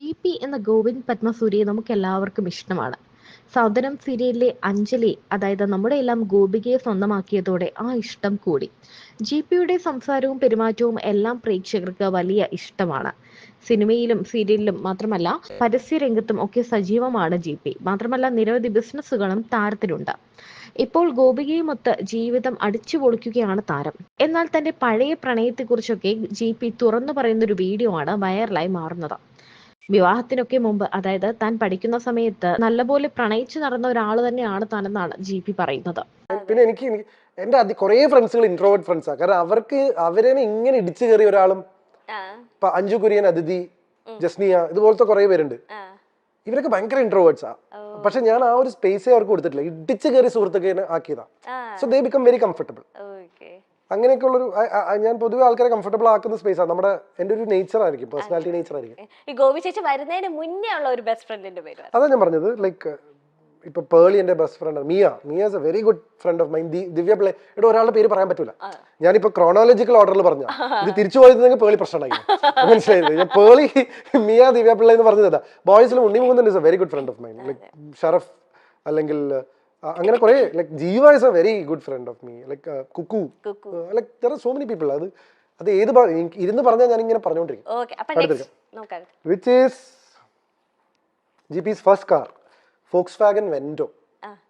TP. എന്ന ഗോവിന്ദ് പത്മസൂരിയെ നമുക്കെല്ലാവർക്കും ഇഷ്ടമാണ്. സൗന്ദര്യം സീരിയലിലെ അഞ്ജലി, അതായത് നമ്മുടെയെല്ലാം ഗോപികയെ സ്വന്തമാക്കിയതോടെ ആ ഇഷ്ടം കൂടി. ജി.പി.യുടെ സംസാരവും പെരുമാറ്റവും എല്ലാം പ്രേക്ഷകർക്ക് വലിയ ഇഷ്ടമാണ്. സിനിമയിലും സീരിയലിലും മാത്രമല്ല പരസ്യരംഗത്തും ഒക്കെ സജീവമാണ് ജി.പി. മാത്രമല്ല നിരവധി ബിസിനസ്സുകളും താരത്തിനുണ്ട്. ഇപ്പോൾ ഗോപികയുമൊത്ത് ജീവിതം അടിച്ചുപൊളിക്കുകയാണ് താരം. എന്നാൽ തന്റെ പഴയ പ്രണയത്തെക്കുറിച്ചൊക്കെ ജി.പി. തുറന്നു പറയുന്നൊരു വീഡിയോ ആണ് വൈറലായി മാറുന്നത്. വിവാഹത്തിനൊക്കെ മുമ്പ്, അതായത് താൻ പഠിക്കുന്ന സമയത്ത് നല്ലപോലെ പ്രണയിച്ചു നടന്ന ഒരാൾ തന്നെയാണ് താനെന്നാണ് ജി.പി. പറയുന്നത്. പിന്നെ എനിക്ക് എന്റെ കുറെ ഫ്രണ്ട്സുകൾ ഇൻട്രോവേർട്ട് ഫ്രണ്ട്സാണ്. കാരണം അവരെ ഇങ്ങനെ ഇടിച്ചു കയറിയ ഒരാളും ഇപ്പൊ അഞ്ജു കുര്യൻ, അതിഥി, ജസ്നിയ, ഇതുപോലത്തെ കുറെ പേരുണ്ട്. ഇവരൊക്കെ ഭയങ്കര ഇൻട്രോവേർട്സാ. പക്ഷെ ഞാൻ ആ ഒരു സ്പേസേ അവർക്ക് കൊടുത്തിട്ടില്ല. ഇടിച്ചു കയറി സുഹൃത്തുക്കളെ ആക്കിയതാ. So they become very comfortable. അങ്ങനെയൊക്കെ ഉള്ളൊരു ഞാൻ പൊതുവെ ആൾക്കാരെ കംഫർട്ടബിൾ ആക്കുന്ന സ്പേസാണ്. എന്റെ ഒരു നേച്ചർ ആയിരിക്കും, പേഴ്സണാലിറ്റി നേച്ചർ ആയിരിക്കും. ഈ ഗോപി ചേച്ചി വരുന്നതിന് മുന്നേ ഉള്ള ഒരു ബെസ്റ്റ് ഫ്രണ്ടിന്റെ പേര് അതാ ഞാൻ പറഞ്ഞത്. ലൈക്ക് ഇപ്പൊ പേളി എന്റെ best friend Miya is a very good friend of mine. Divya Pillai, ഇവിടെ ഒരാളുടെ പേര് പറയാൻ പറ്റൂല. ഞാനിപ്പോ ക്രോണോളജിക്കൽ ഓർഡറിൽ പറഞ്ഞ ഇത് തിരിച്ചു പോയിരുന്നെങ്കിൽ പേളി പ്രശ്നമായി. മനസ്സിലായത്? ഞാൻ പേളി, മിയ, ദിവ്യ പിള്ള എന്ന് പറഞ്ഞതാ. ബോയ്സിൽ Unni Mukundan is a very good friend of mine. Like Sharaf, അല്ലെങ്കിൽ അങ്ങനെ കുറെ, like Jeeva is a very good friend of me. Like Kukku, like there are so many people. അത് ഏത് ഇരുന്ന് പറഞ്ഞാൽ ഞാൻ ഇങ്ങനെ പറഞ്ഞുകൊണ്ടിരിക്കും. Which is GP's first car, Volkswagen Vento.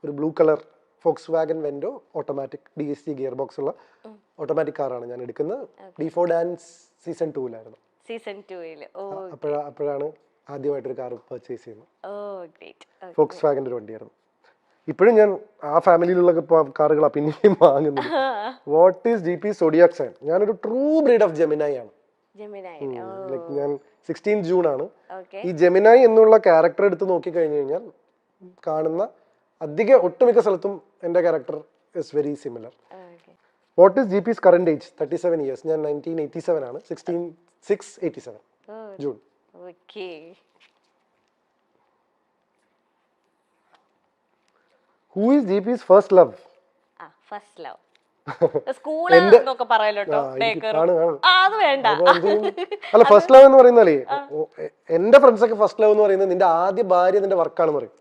ഒരു blue colour Volkswagen Vento automatic DSG gear box ഉള്ള ഓട്ടോമാറ്റിക് കാറാണ് ഞാൻ എടുക്കുന്നത്. D4 dance season 2-ലായിരുന്നു. അപ്പോഴാണ് ആദ്യമായിട്ടൊരു കാർ പർച്ചേസ് ചെയ്യുന്നത്. Volkswagen ഒരു വണ്ടിയായിരുന്നു. ഇപ്പോഴും ഞാൻ ആ ഫാമിലിയിലുള്ള കാറുകളാണ് പിന്നെയും വാങ്ങുന്നത്. What is GP's zodiac sign? ഞാനൊരു ട്രൂ ബ്രീഡ് ഓഫ് ജെമിനായി ആണ്. ലൈക്ക് ഞാൻ 16 ജൂൺ ആണ്. ഈ ജെമിനായി എന്നുള്ള ക്യാരക്ടർ എടുത്ത് നോക്കി കഴിഞ്ഞു കഴിഞ്ഞാൽ കാണുന്ന ഒട്ടുമിക്ക സ്ഥലത്തും എന്റെ character is very similar. What is GP's current age? 37 years. ഞാൻ 1987 ആണ്. 16/6/87 June. Who is GP's first love? First love സ്കൂളൊക്കെ പറയല്ലോ. അല്ല, ഫസ്റ്റ് ലവ് എന്ന് പറയുന്നാലേ എന്റെ ഫ്രണ്ട്സ് ഒക്കെ ഫസ്റ്റ് ലവ് എന്ന് പറയുന്നത് നിന്റെ ആദ്യ ഭാര്യ നിന്റെ വർക്കാണെന്ന് പറയും.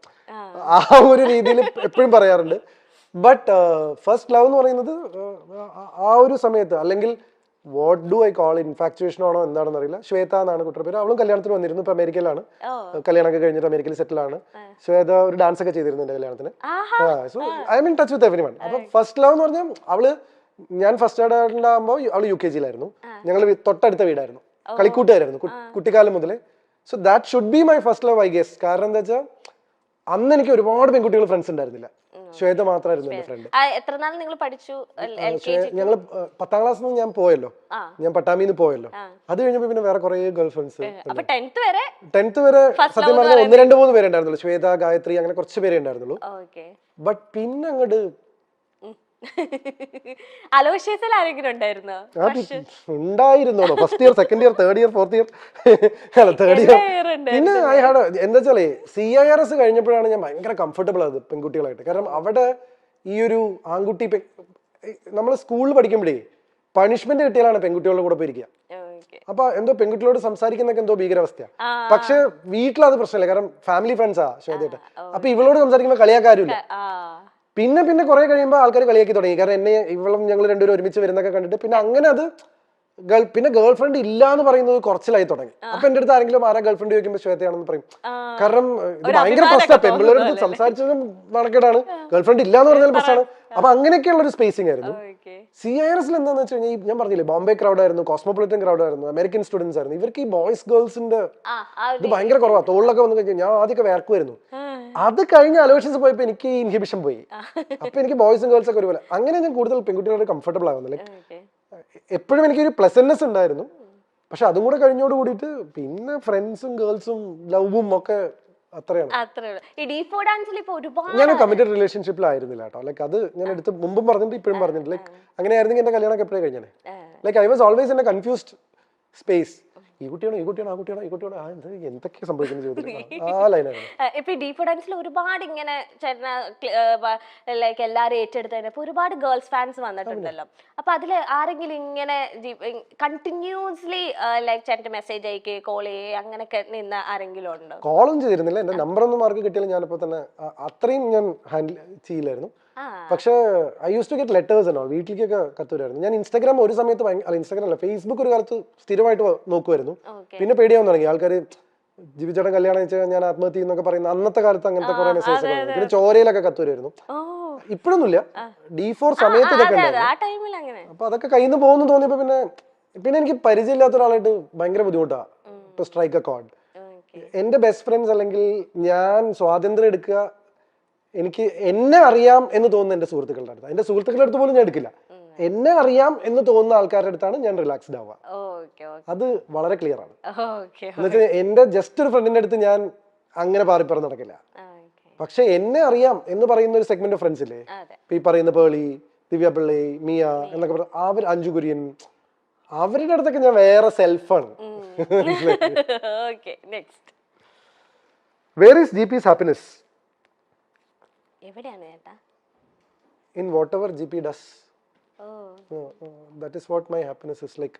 ആ ഒരു രീതിയിൽ എപ്പോഴും പറയാറുണ്ട്. ബട്ട് ഫസ്റ്റ് ലവ് എന്ന് പറയുന്നത് ആ ഒരു സമയത്ത്, അല്ലെങ്കിൽ what do I call infatuation ആണോ എന്താണെന്ന് അറിയില്ല. ശ്വേത എന്നാണ് കുട്ടിയുടെ പേര്. അവളും കല്യാണത്തിന് വന്നിരുന്നു. ഇപ്പൊ അമേരിക്കയിലാണ്. കല്യാണമൊക്കെ കഴിഞ്ഞിട്ട് അമേരിക്കയിൽ സെറ്റിൽ ആണ്. ശ്വേത ഒരു ഡാൻസ് ഒക്കെ ചെയ്തിരുന്നു എന്റെ കല്യാണത്തിന്. So I M in touch with everyone. അപ്പൊ ഫസ്റ്റ് ലവ് എന്ന് പറഞ്ഞാൽ ഞാൻ ഫസ്റ്റ് സ്റ്റാൻഡേർഡിലാകുമ്പോൾ അവള് UKG-ലായിരുന്നു. ഞങ്ങൾ തൊട്ടടുത്ത വീടായിരുന്നു, കളിക്കൂട്ടുകാരായിരുന്നു കുട്ടിക്കാലം മുതലേ. So that should be my first love I guess. കാരണം എന്താ വെച്ചാൽ അന്ന് എനിക്ക് ഒരുപാട് പെൺകുട്ടികൾ ഫ്രണ്ട്സ് ഉണ്ടായിരുന്നില്ല. ശ്വേത മാത്രമായിരുന്നു എന്റെ ഫ്രണ്ട്. ഞങ്ങള് 10ാം ക്ലാസ്സിൽ നിന്ന് ഞാൻ പോയല്ലോ. ഞാൻ പട്ടാമിന്ന് പോയല്ലോ. അത് കഴിഞ്ഞപ്പോ പിന്നെ വേറെ കുറെ ഗേൾ ഫ്രണ്ട്സ്. 10th വരെ സത്യം പറഞ്ഞാൽ 1-2-3 പേരെ ഉണ്ടായിരുന്നുള്ളൂ. ശ്വേത, ഗായത്രി, അങ്ങനെ കുറച്ച് പേരെ ഉണ്ടായിരുന്നുള്ളൂ. ബട്ട് പിന്നെ അങ്ങോട്ട് ഉണ്ടായിരുന്നോ first year, second year, third year, fourth year, third year. പിന്നെ ഐ ഹാഡ് എന്താ വെച്ചാലേ CIRS കഴിഞ്ഞപ്പോഴാണ് ഞാൻ ഭയങ്കര കംഫർട്ടബിൾ ആയത് പെൺകുട്ടികളായിട്ട്. കാരണം അവിടെ ഈ ഒരു ആൺകുട്ടി, നമ്മൾ സ്കൂളിൽ പഠിക്കുമ്പോഴേ പണിഷ്മെന്റ് കിട്ടിയാലാണ് പെൺകുട്ടികളുടെ കൂടെ പോയിരിക്കുക. അപ്പൊ എന്തോ പെൺകുട്ടികളോട് സംസാരിക്കുന്നൊക്കെ എന്തോ ഭീകരാവസ്ഥയാണ്. പക്ഷെ വീട്ടിലത് പ്രശ്നമില്ല, കാരണം ഫാമിലി ഫ്രണ്ട്സാ ശ്വേതയായിട്ട്. അപ്പൊ ഇവളോട് സംസാരിക്കുമ്പോൾ കളിയാക്കാരുമില്ല. പിന്നെ കുറെ കഴിയുമ്പോൾ ആൾക്കാർ കളിയാക്കി തുടങ്ങി. കാരണം എന്നെ ഇവളും ഞങ്ങൾ രണ്ടുപേരും ഒരുമിച്ച് വരുന്നൊക്കെ കണ്ടിട്ട് പിന്നെ അങ്ങനെ അത് പിന്നെ ഗേൾ ഫ്രണ്ട് ഇല്ല എന്ന് പറയുന്നത് കുറച്ചിലായി തുടങ്ങി. അപ്പൊ എന്റെ അടുത്ത് ആരെങ്കിലും ആരാ ഗേൾ ഫ്രണ്ട് ചോദിക്കുമ്പോൾ ശ്വേതയാണെന്ന് പറയും. കാരണം ഇത് ഭയങ്കര പ്രശ്നമാണ്, പെൺപിള്ളേരുടെ സംസാരിച്ചതും നടക്കേടാണ്, ഗേൾ ഫ്രണ്ട് ഇല്ല എന്ന് പറഞ്ഞാൽ പ്രശ്നമാണ്. അപ്പൊ അങ്ങനെയൊക്കെയുള്ള ഒരു സ്പേസിംഗ് ആയിരുന്നു. CIRS-ൽ എന്താന്ന് വെച്ച് കഴിഞ്ഞാൽ ഞാൻ പറഞ്ഞില്ലേ, ബോംബെ ക്രൗഡ് ആയിരുന്നു, കോസ്മോപൊളിറ്റൻ ക്രൗഡ് ആയിരുന്നു, അമേരിക്കൻ സ്റ്റുഡൻസ് ആയിരുന്നു. ഇവർക്ക് ഈ ബോയ്സ് ഗേൾസിന്റെ ഇത് ഭയങ്കര കുറവാണ്. തോളിലൊക്കെ വന്നു കഴിഞ്ഞാൽ ഞാൻ ആദ്യമൊക്കെ വേർക്കുമായിരുന്നു. അത് കഴിഞ്ഞ അലോഷൻസ് പോയപ്പോ എനിക്ക് ഇൻഹിബിഷൻ പോയി. അപ്പൊ എനിക്ക് ബോയ്സും ഗേൾസ് ഒക്കെ ഒരുപോലെ. അങ്ങനെ ഞാൻ കൂടുതൽ പെൺകുട്ടികളോട് കംഫർട്ടബിൾ ആവുന്നത്. ലൈക്ക് എപ്പോഴും എനിക്കൊരു പ്ലസന്റ്നെസ് ഉണ്ടായിരുന്നു. പക്ഷെ അതും കൂടെ കഴിഞ്ഞോട് കൂടിയിട്ട് പിന്നെ ഫ്രണ്ട്സും ഗേൾസും ലവും ഒക്കെ അത്രയാണ്. ഞാൻ കമ്മിറ്റഡ് റിലേഷൻഷിപ്പിലായിരുന്നില്ല കേട്ടോ. ലൈക്ക് അത് ഞാൻ എടുത്ത് മുമ്പും പറഞ്ഞിട്ട് ഇപ്പോഴും പറഞ്ഞിട്ട്, ലൈക്ക് അങ്ങനെയായിരുന്നെങ്കിൽ എന്റെ കല്യാണം എപ്പോഴേ കഴിഞ്ഞാണ്. Like I was always in A confused space. ഈ കുട്ടിയാണോ ഈ കുട്ടിയാണോ ആ കുട്ടിയാണോ ഈ കുട്ടിയാണോ എന്തൊക്കെ സംഭവിക്കുന്ന ചോദ്യം ആ ലൈനാണ്. ഇപ്പൊ ഡീപ്പ് ഡാൻസിൽ ഒരുപാട് ഇങ്ങനെ ലൈക്ക് എല്ലാരും ഏറ്റെടുത്തതിന് ഇപ്പൊ ഒരുപാട് ഗേൾസ് ഫാൻസ് വന്നിട്ടുണ്ടല്ലോ. അപ്പൊ അതില് ആരെങ്കിലും ഇങ്ങനെ കണ്ടിന്യൂസ്ലി ലൈക്ക് ചേട്ടൻ മെസ്സേജ് അയക്കേ കോൾ ചെയ്യേ അങ്ങനെയൊക്കെ നിന്ന ആരെങ്കിലും ഉണ്ടോ? കോളൊന്നും ചെയ്തിരുന്നില്ല, എന്റെ നമ്പർ ഒന്നും മാർക്ക് കിട്ടിയാലും ഞാനിപ്പോ തന്നെ അത്രയും ഞാൻ ഹാൻഡിൽ ചെയ്യില്ലായിരുന്നു. പക്ഷേ I use to get letters എന്നോ വീട്ടിലേക്കൊക്കെ കത്തുവരായിരുന്നു. ഞാൻ ഇൻസ്റ്റാഗ്രാം ഒരു സമയത്ത് അല്ല ഇൻസ്റ്റാഗ്രാം അല്ല ഫേസ്ബുക്ക് ഒരു കാലത്ത് സ്ഥിരമായിട്ട് നോക്കുമായിരുന്നു. പിന്നെ പേടിയാവാൻ തുടങ്ങി. ആൾക്കാർ ജീവിച്ചേട്ടൻ കല്യാണം വെച്ചാൽ ഞാൻ ആത്മഹത്യ എന്നൊക്കെ പറയുന്ന അന്നത്തെ കാലത്ത് അങ്ങനത്തെ കുറെ മെസ്സേജ് ഒക്കെ വന്നു. പിന്നെ ചോരയിലൊക്കെ കത്തുവരായിരുന്നു. ഇപ്പോഴൊന്നുമില്ല, D4 സമയത്ത് ഇതൊക്കെ ഉണ്ടായിരുന്നു. അപ്പൊ അതൊക്കെ കയ്യിൽ നിന്ന് പോകുന്നു തോന്നിയപ്പോ പിന്നെ എനിക്ക് പരിചയമില്ലാത്ത ഒരാളായിട്ട് ഭയങ്കര ബുദ്ധിമുട്ടാണ് ടു സ്ട്രൈക്ക് എ കോർഡ്. എന്റെ ബെസ്റ്റ് ഫ്രണ്ട്സ് അല്ലെങ്കിൽ ഞാൻ സ്വാതന്ത്ര്യം എടുക്കുക, എനിക്ക് എന്നെ അറിയാം എന്ന് തോന്നുന്ന എന്റെ സുഹൃത്തുക്കളുടെ അടുത്ത്, എന്റെ സുഹൃത്തുക്കളുടെ അടുത്ത് പോലും ഞാൻ എടുക്കില്ല. എന്നെ അറിയാം എന്ന് തോന്നുന്ന ആൾക്കാരുടെ അടുത്താണ് ഞാൻ റിലാക്സ്ഡ് ആവുക. അത് വളരെ ക്ലിയർ ആണ്. എന്നുവെച്ചാൽ എന്റെ ജസ്റ്റ് ഒരു ഫ്രണ്ടിന്റെ അടുത്ത് ഞാൻ അങ്ങനെ പാറിപ്പറന്ന് നടക്കില്ല. പക്ഷെ എന്നെ അറിയാം എന്ന് പറയുന്ന ഒരു സെഗ്മെന്റ് ഓഫ് ഫ്രണ്ട്സ് ഇല്ലേ, ഈ പറയുന്ന പേളി, ദിവ്യ പിള്ളി, മിയ എന്നൊക്കെ പറഞ്ഞ അവർ, അഞ്ജു കുര്യൻ, അവരുടെ അടുത്തൊക്കെ ഞാൻ വേറെ സെൽഫാണ്. Where is GP's happiness? In whatever GP does. That is what my happiness is. Like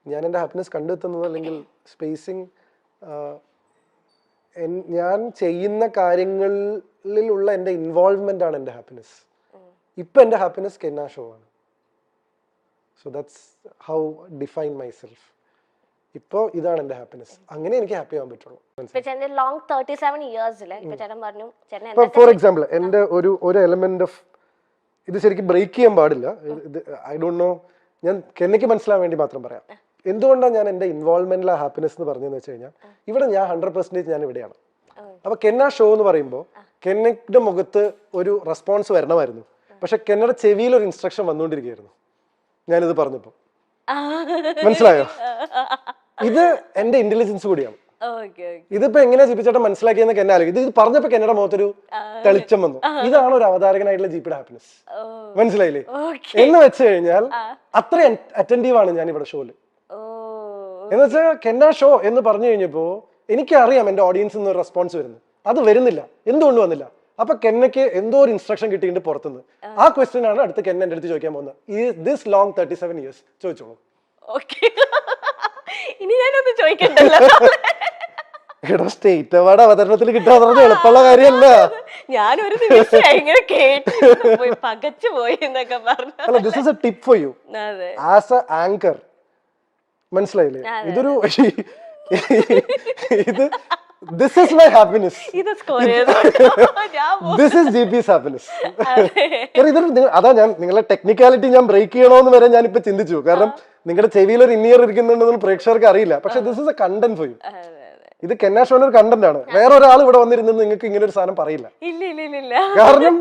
ഞാൻ എൻ്റെ ഹാപ്പിനെസ് കണ്ടെത്തുന്നത് അല്ലെങ്കിൽ സ്പേസിങ് ഞാൻ ചെയ്യുന്ന കാര്യങ്ങളിലുള്ള എൻ്റെ ഇൻവോൾവ്മെന്റ് ആണ് എൻ്റെ ഹാപ്പിനെസ്. ഇപ്പൊ എൻ്റെ ഹാപ്പിനെസ് കെന്ന ഷോ ആണ്. So that's how define my self. ഇപ്പൊ ഇതാണ് എന്റെ ഹാപ്പിനെസ്. അങ്ങനെ എനിക്ക് ഹാപ്പി ആവാൻ പറ്റുള്ളൂ. ഫോർ എക്സാമ്പിൾ എന്റെ ഒരു എലമെന്റ് ഓഫ് ഇത് ശരിക്കും ബ്രേക്ക് ചെയ്യാൻ പാടില്ല. ഐ ഡോണ്ട് നോ, ഞാൻ കെന്നയ്ക്ക് മനസ്സിലാൻ വേണ്ടി മാത്രം പറയാം. എന്തുകൊണ്ടാണ് ഞാൻ എന്റെ ഇൻവോൾവ്മെന്റിലെ ഹാപ്പിനെസ് എന്ന് പറഞ്ഞതെന്ന് വെച്ച് കഴിഞ്ഞാൽ, ഇവിടെ ഞാൻ 100% ഞാൻ ഇവിടെയാണ്. അപ്പൊ കെന്ന ഷോ എന്ന് പറയുമ്പോൾ കെന്നയുടെ മുഖത്ത് ഒരു റെസ്പോൺസ് വരണമായിരുന്നു, പക്ഷെ കെന്നയുടെ ചെവിയിൽ ഒരു ഇൻസ്ട്രക്ഷൻ വന്നുകൊണ്ടിരിക്കുകയായിരുന്നു ഞാനിത് പറഞ്ഞപ്പോ. മനസ്സിലായോ? ഇത് എന്റെ ഇന്റലിജൻസ് കൂടിയാണ്. ഇതിപ്പോ എങ്ങനെയാ ജിപിച്ചേട്ടൻ മനസ്സിലാക്കിയെന്ന് കെന്ന ആലോചിക്കും. ഇത് പറഞ്ഞപ്പോ കെന്നയുടെ മുഖത്തൊരു തെളിച്ചം വന്നു. ഇതാണ് ഒരു അവതാരകനായിട്ടുള്ള ജിപിയുടെ ഹാപ്പിനെസ്. മനസ്സിലായില്ലേ? എന്ന് വെച്ച് കഴിഞ്ഞാൽ അത്ര അറ്റൻറ്റീവ് ആണ് ഞാൻ ഇവിടെ ഷോയില്. എന്ന് വെച്ചാൽ കെന്ന ഷോ എന്ന് പറഞ്ഞു കഴിഞ്ഞപ്പോ എനിക്കറിയാം എന്റെ ഓഡിയൻസിൽ നിന്ന് ഒരു റെസ്പോൺസ് വരുന്നു. അത് വരുന്നില്ല, എന്തുകൊണ്ട് വന്നില്ല? അപ്പൊ കെന്നയ്ക്ക് എന്തോ ഒരു ഇൻസ്ട്രക്ഷൻ കിട്ടിയിട്ട് പുറത്തുനിന്ന്. ആ ക്വസ്റ്റ്യൻ ആണ് അടുത്ത് കെന്ന എന്റെ അടുത്ത് ചോദിക്കാൻ പോകുന്നത്. ഈ ദിസ് ലോങ് 37 years ചോദിച്ചോളൂ. ഇനി ഞാനൊന്ന് ചോദിക്കണ്ടല്ലോ. സ്റ്റേറ്റ് അവാർഡ് അവതരണത്തിൽ കിട്ടാതെ എളുപ്പമുള്ള കാര്യമല്ല. ഞാനൊരു ദിവസം ഇങ്ങനെ കേട്ട് പകച്ചു പോയി എന്നൊക്കെ പറഞ്ഞു. അല്ല, this is A tip for you as A anchor. മനസ്സിലായില്ലേ? ഇതൊരു ഇത് this is my happiness. This is GP's happiness. അതാ ഞാൻ നിങ്ങളെ ടെക്നിക്കാലിറ്റി ഞാൻ ബ്രേക്ക് ചെയ്യണോന്ന് വരെ ഞാൻ ഇപ്പൊ ചിന്തിച്ചു. കാരണം നിങ്ങളുടെ ചെവിയിൽ ഒരു ഇന്നിയർ ഇരിക്കുന്നുണ്ടെന്ന് പ്രേക്ഷകർക്ക് അറിയില്ല. പക്ഷെ this is A content for you. ഇത് കെന്ന ഷോയുടെ ഒരു കണ്ടന്റ് ആണ്. വേറെ ഒരാൾ ഇവിടെ വന്നിരുന്നത് നിങ്ങൾക്ക് ഇങ്ങനെ ഒരു സാധനം പറയില്ല. കാരണം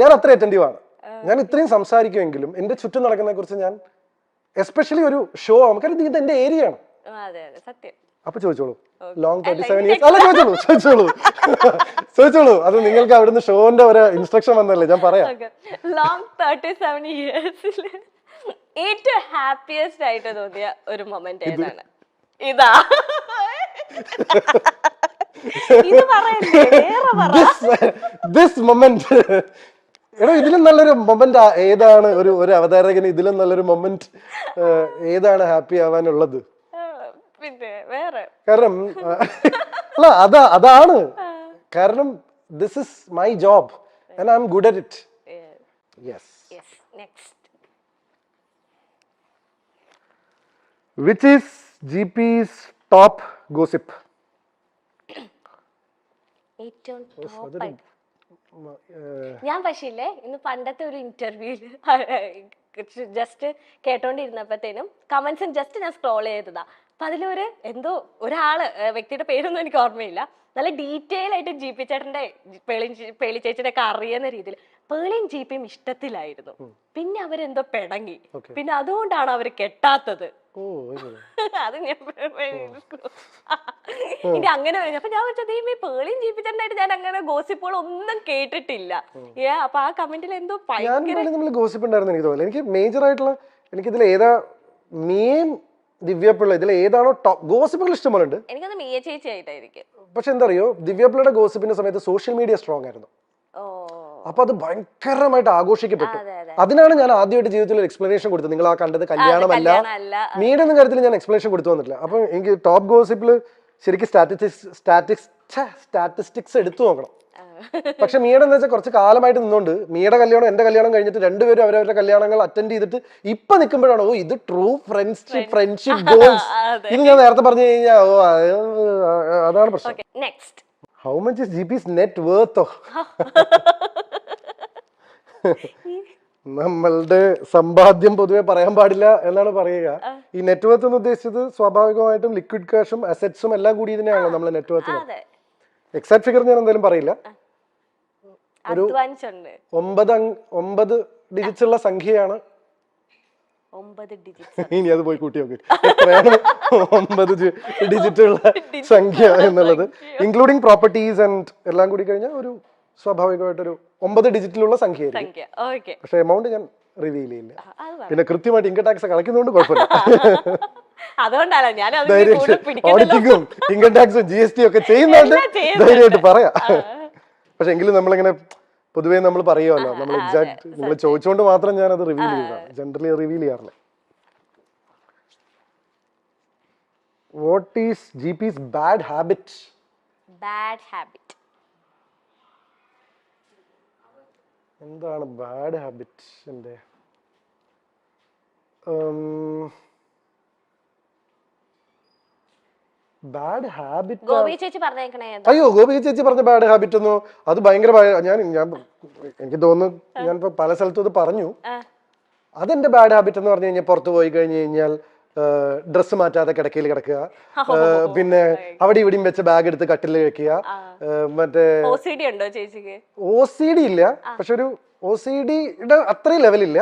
ഞാൻ അത്ര അറ്റൻറ്റീവ് ആണ്. ഞാൻ ഇത്രയും സംസാരിക്കുമെങ്കിലും എന്റെ ചുറ്റും നടക്കുന്നതിനെ കുറിച്ച് ഞാൻ എസ്പെഷ്യലി ഒരു ഷോ കാരണം ഇത് എന്റെ ഏരിയ ആണ്. അപ്പൊ ചോദിച്ചോളൂ, ലോങ് 37 years. അല്ല, ചോദിച്ചോളൂ. അത് നിങ്ങൾക്ക് അവിടുന്ന് ഷോന്റെ ഒരു ഇൻസ്ട്രക്ഷൻ വന്നല്ലേ, ഞാൻ പറയാം. ലോങ് 37 years ഏറ്റവും ഹാപ്പിയസ്റ്റ് ആയിട്ട് തോന്നിയ ഒരു മൊമെന്റ് ഏതാണ്? ഇതാ ഇത് പറയല്ലേ, വേറെ പറ. This moment. എടോ, ഇതിലും നല്ലൊരു മൊമെന്റ് ഏതാണ്? ഒരു അവതാരകന് ഇതിലും നല്ലൊരു മൊമെന്റ് ഏതാണ് ഹാപ്പി ആവാനുള്ളത്? കാരണം അല്ല, അതാണ് കാരണം this is my job and I am good at it. Yes. Which is GP's top gossip? ഞാൻ പക്ഷേ ഇല്ലേ, ഇന്ന് പണ്ടത്തെ ഒരു ഇന്റർവ്യൂല് ജസ്റ്റ് കേട്ടോണ്ടിരുന്നപ്പോഴത്തേനും കമന്റ്സും ജസ്റ്റ് ഞാൻ സ്ക്രോൾ ചെയ്തതാ. അപ്പൊ അതിലൊരു എന്തോ ഒരാള്, വ്യക്തിയുടെ പേരൊന്നും എനിക്ക് ഓർമ്മയില്ല, നല്ല ഡീറ്റെയിൽ ആയിട്ട് GP ചേട്ടന്റെ പേളി ചേച്ചിയുടെ ഒക്കെ അറിയുന്ന രീതിയിൽ പേളിയും GPയും ഇഷ്ടത്തിലായിരുന്നു. പിന്നെ അവരെന്തോ പിണങ്ങി. പിന്നെ അതുകൊണ്ടാണ് അവര് കെട്ടാത്തത്. അത് ഞാൻ ഇനി അങ്ങനെ അപ്പൊ ഞാൻ വെച്ചത് ഈ പേളിയും GP ചേട്ടനായിട്ട് ഞാൻ അങ്ങനെ ഗോസിപ്പുകൾ ഒന്നും കേട്ടിട്ടില്ല. അപ്പൊ ആ കമന്റിൽ എന്തോ ഗോസിപ്പ് ഉണ്ടായിരുന്നു എനിക്ക് തോന്നുന്നു. എനിക്ക് മേജർ ആയിട്ടുള്ള എനിക്കിതിൽ ഏതാ മിയയും ദിവ്യപിള്ള, ഇതിൽ ഏതാണോ ടോപ്പ് ഗോസിപ്പുകൾ ഇഷ്ടംപോലെ ഉണ്ട്. എനിക്കത് മിയ ചേച്ചി ആയിട്ടായിരിക്കും. പക്ഷെ എന്താ അറിയോ, ദിവ്യപിള്ളയുടെ ഗോസിപ്പിന്റെ സമയത്ത് സോഷ്യൽ മീഡിയ സ്ട്രോങ് ആയിരുന്നു. അപ്പൊ അത് ഭയങ്കരമായിട്ട് ആഘോഷിക്കപ്പെട്ടു. അതിനാണ് ഞാൻ ആദ്യമായിട്ട് ജീവിതത്തിൽ ഒരു എക്സ്പ്ലനേഷൻ കൊടുത്തത്. നിങ്ങൾ ആ കണ്ടത് കല്യാണമല്ല, മീഡിയ എന്ന കാര്യത്തിൽ ഞാൻ എക്സ്പ്ലനേഷൻ കൊടുത്തു വന്നിട്ടില്ല. അപ്പൊ എനിക്ക് ടോപ്പ് ഗോസിപ്പിൽ ശരിക്കും സ്റ്റാറ്റിസ്റ്റിക്സ് എടുത്തു നോക്കണം. പക്ഷെ മീയുടെ എന്ന് വെച്ചാൽ കുറച്ച് കാലമായിട്ട് നിന്നുകൊണ്ട് മീയുടെ കല്യാണം എന്റെ കല്യാണം കഴിഞ്ഞിട്ട് രണ്ടുപേരും അവരവരുടെ കല്യാണങ്ങൾ അറ്റൻഡ് ചെയ്തിട്ട് ഇപ്പൊ നിൽക്കുമ്പോഴാണ് ഓ ഇത് ട്രൂ ഫ്രണ്ട്ഷിപ്പ് ഗോൾസ്. ഇത് ഞാൻ നേരത്തെ പറഞ്ഞു കഴിഞ്ഞാൽ ഓ അതാണ് പ്രശ്നം. How much is GP's net വർത്തോ? നമ്മളുടെ സമ്പാദ്യം പൊതുവെ പറയാൻ പാടില്ല എന്നാണ് പറയുക. ഈ നെറ്റ് വർത്ത് എന്ന് ഉദ്ദേശിച്ചത് സ്വാഭാവികമായിട്ടും ലിക്വിഡ് ക്യാഷും അസറ്റ്സും എല്ലാം കൂടി ഇതിനെയാണല്ലോ നമ്മൾ നെറ്റ് വർത്ത്. എക്സാക്ട് ഫിഗർ ഞാൻ എന്തായാലും പറയില്ല. ഒരു 9 ഡിജിറ്റ്സ് ഉള്ള സംഖ്യയാണ്. ഇനി അത് പോയി കൂട്ടി നോക്കി എത്രയാണ് 9 ഡിജിറ്റ് ഉള്ള സംഖ്യ എന്നുള്ളത്, ഇൻക്ലൂഡിങ് പ്രോപ്പർട്ടീസ് ആൻഡ് എല്ലാം കൂടി കഴിഞ്ഞാൽ ഒരു സ്വാഭാവികമായിട്ടൊരു 9 ഡിജിറ്റിലുള്ള സംഖ്യയായിരിക്കും. പക്ഷെ എമൗണ്ട് ഞാൻ റിവീൽ ചെയ്യില്ല. പിന്നെ കൃത്യമായിട്ട് ഇൻകം ടാക്സ് കളയ്ക്കുന്നതുകൊണ്ട് കുഴപ്പമില്ല. ഓഡിറ്റിങ്ങും ഇൻകം ടാക്സും GST ഒക്കെ ചെയ്യുന്നുണ്ട്, ധൈര്യമായിട്ട് പറയാം. പക്ഷെ എങ്കിലും നമ്മളിങ്ങനെ പൊതുവേ നമ്മൾ പറയുമല്ലോ, നമ്മൾ എക്സാക്ട് നിങ്ങൾ ചോദിച്ചുകൊണ്ട് മാത്രം ഞാൻ അത് റിവീൽ ചെയ്തതാണ്. ജനറലി റിവീൽ ചെയ്യാറില്ല. What is GP's bad habit? എന്താണ് ബാഡ് ഹാബിറ്റ്? എന്റെ ബാഡ് ഹാബിറ്റ് അയ്യോ, ഗോപി ചേച്ചി പറഞ്ഞ ബാഡ് ഹാബിറ്റ് ഒന്നും അത് ഭയങ്കര എനിക്ക് തോന്നുന്നു ഞാൻ ഇപ്പൊ പല സ്ഥലത്തും ഇത് പറഞ്ഞു. അതെന്റെ ബാഡ് ഹാബിറ്റ് എന്ന് പറഞ്ഞു കഴിഞ്ഞാൽ പുറത്തു പോയി കഴിഞ്ഞു കഴിഞ്ഞാൽ ഡ്രസ്സ് മാറ്റാതെ കിടക്കയിൽ കിടക്കുക, പിന്നെ അവിടെ ഇവിടെയും വെച്ച് ബാഗ് എടുത്ത് കട്ടിൽ വെക്കുക. മറ്റേ OCD ഇല്ല, പക്ഷെ ഒരു OCDയുടെ അത്രയും ലെവലില്ല.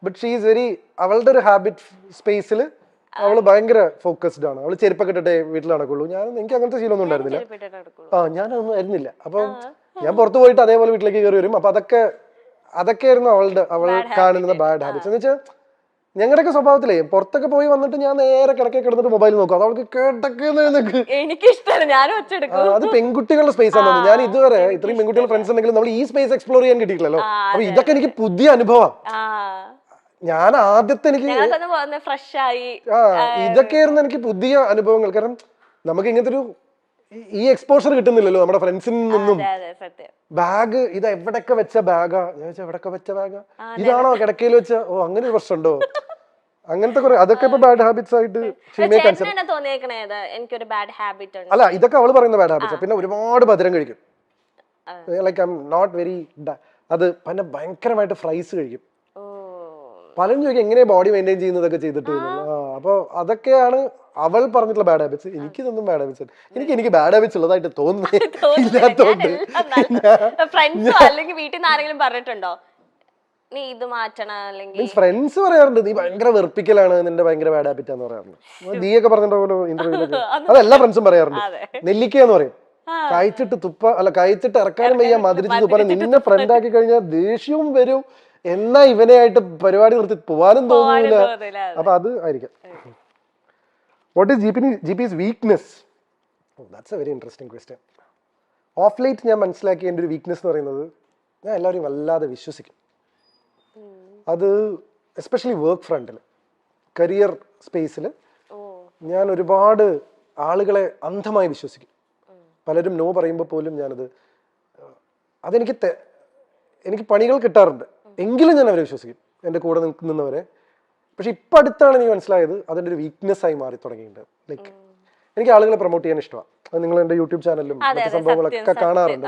ബട്ട് ഷീ ഈസ് വെരി, അവളുടെ ഒരു ഹാബിറ്റ് സ്പേസിൽ അവള് ഭയങ്കര ഫോക്കസ്ഡ് ആണ്. അവള് ചെരുപ്പൊക്കെ ഇട്ടിട്ടേ വീട്ടിൽ നടക്കുള്ളൂ. എനിക്ക് അങ്ങനത്തെ ശീലമൊന്നും ഉണ്ടായിരുന്നില്ല. ഞാനൊന്നും ആയിരുന്നില്ല. അപ്പൊ ഞാൻ പുറത്തു പോയിട്ട് അതേപോലെ വീട്ടിലേക്ക് കയറി വരും. അപ്പൊ അതൊക്കെയായിരുന്നു അവൾ കാണുന്ന ബാഡ് ഹാബിറ്റ്സ്. എന്ന് വെച്ചാൽ ഞങ്ങളുടെയൊക്കെ സ്വഭാവത്തിലേ പുറത്തൊക്കെ പോയി വന്നിട്ട് ഞാൻ നേരെ കിടക്കെ കിടന്നിട്ട് മൊബൈൽ നോക്കും. അത് അവൾക്ക് അത് പെൺകുട്ടികളുടെ സ്പേസ് ആണ്. ഞാൻ ഇതുവരെ ഇത്രയും പെൺകുട്ടികളുടെ ഫ്രണ്ട്സ് ഉണ്ടെങ്കിലും നമ്മൾ ഈ സ്പേസ് എക്സ്പ്ലോർ ചെയ്യാൻ കിട്ടിയിട്ടില്ലല്ലോ. അപ്പൊ ഇതൊക്കെ എനിക്ക് പുതിയ അനുഭവം. ഞാൻ ആദ്യത്തെ ഇതൊക്കെയായിരുന്നു എനിക്ക് പുതിയ അനുഭവങ്ങൾ. കാരണം നമുക്ക് ഇങ്ങനത്തെ ഒരു ഈ എക്സ്പോഷർ കിട്ടുന്നില്ലല്ലോ നമ്മുടെ ഫ്രണ്ട്സിൽ നിന്നും. ബാഗ് ഇത് എവിടൊക്കെ വെച്ച ബാഗാ? ഞാൻ വെച്ചാൽ എവിടൊക്കെ വെച്ച ബാഗാ? ഇതാണോ കിടക്കയിൽ വെച്ച? ഓ അങ്ങനെ ഒരു പ്രശ്നമുണ്ടോ? അങ്ങനത്തെ കുറെ അതൊക്കെ ഇപ്പൊ ബാഡ് ഹാബിറ്റ്സ് ആയിട്ട്. അല്ല, ഇതൊക്കെ അവള് പറയുന്ന ബാഡ് ഹാബിറ്റ്സ്. പിന്നെ ഒരുപാട് മധുരം കഴിക്കും. Like I am not very, അത് പിന്നെ ഭയങ്കരമായിട്ട് ഫ്രൈസ് കഴിക്കും. പലരും ചോദിക്കും എങ്ങനെയാ ബോഡി മെയിൻറ്റെയിൻ ചെയ്യുന്നതൊക്കെ ചെയ്തിട്ട്. അപ്പൊ അതൊക്കെയാണ് അവൾ പറഞ്ഞിട്ടുള്ള ബാഡ് ഹാബിറ്റ്സ്. എനിക്കിതൊന്നും ബാഡ് ഹാബിറ്റ്സ് എനിക്ക് ബാഡ് ഹാബിറ്റ്സ് ഉള്ളതായിട്ട് തോന്നുന്നില്ലാത്തോണ്ട്. ഫ്രണ്ട്സ് പറയാറുണ്ട് നീ ഭയങ്കര വെറുപ്പിക്കലാണ്, നിന്റെ ഭയങ്കര ബാഡ് ഹാബിറ്റ് ആന്ന് പറയാറുണ്ട്. നീയൊക്കെ പറഞ്ഞിട്ടുണ്ടോ ഇന്റർവ്യൂലൊക്കെ? അതെല്ലാ ഫ്രണ്ട്സും പറയാറുണ്ട്. നെല്ലിക്ക എന്ന് പറയും. കഴിച്ചിട്ട് ഇറക്കാനും വയ്യ, മധുരിച്ച് തുപ്പാനും. നിന്നെ ഫ്രണ്ട് ആക്കി കഴിഞ്ഞാൽ ദേഷ്യവും വരും, എന്നാ ഇവനെ ആയിട്ട് പരിപാടി നിർത്തി പോവാനും തോന്നുന്നില്ല. അപ്പൊ അത് ആയിരിക്കാം. What is GP's weakness? That's A very interesting question. Of light ഞാൻ മനസ്സിലാക്കിയ എൻ്റെ ഒരു വീക്ക്നെസ് എന്ന് പറയുന്നത്, ഞാൻ എല്ലാവരെയും വല്ലാതെ വിശ്വസിക്കും. അത് എസ്പെഷ്യലി വർക്ക് ഫ്രണ്ടിൽ, കരിയർ സ്പേസിൽ ഞാൻ ഒരുപാട് ആളുകളെ അന്ധമായി വിശ്വസിക്കും. പലരും നോ പറയുമ്പോൾ പോലും എനിക്ക് പണികൾ കിട്ടാറുണ്ട്, എങ്കിലും ഞാൻ അവരെ വിശ്വസിക്കും, എൻ്റെ കൂടെ നിൽക്കുന്നവരെ. പക്ഷെ ഇപ്പം അടുത്താണ് എനിക്ക് മനസ്സിലായത് അതിൻ്റെ ഒരു വീക്ക്നെസ് ആയി മാറി തുടങ്ങിയിട്ടുണ്ട്. ലൈക്ക് എനിക്ക് ആളുകളെ പ്രൊമോട്ട് ചെയ്യാൻ ഇഷ്ടമാണ്. അത് നിങ്ങൾ എൻ്റെ യൂട്യൂബ് ചാനലിലും മറ്റു സംഭവങ്ങളൊക്കെ കാണാറുണ്ട്.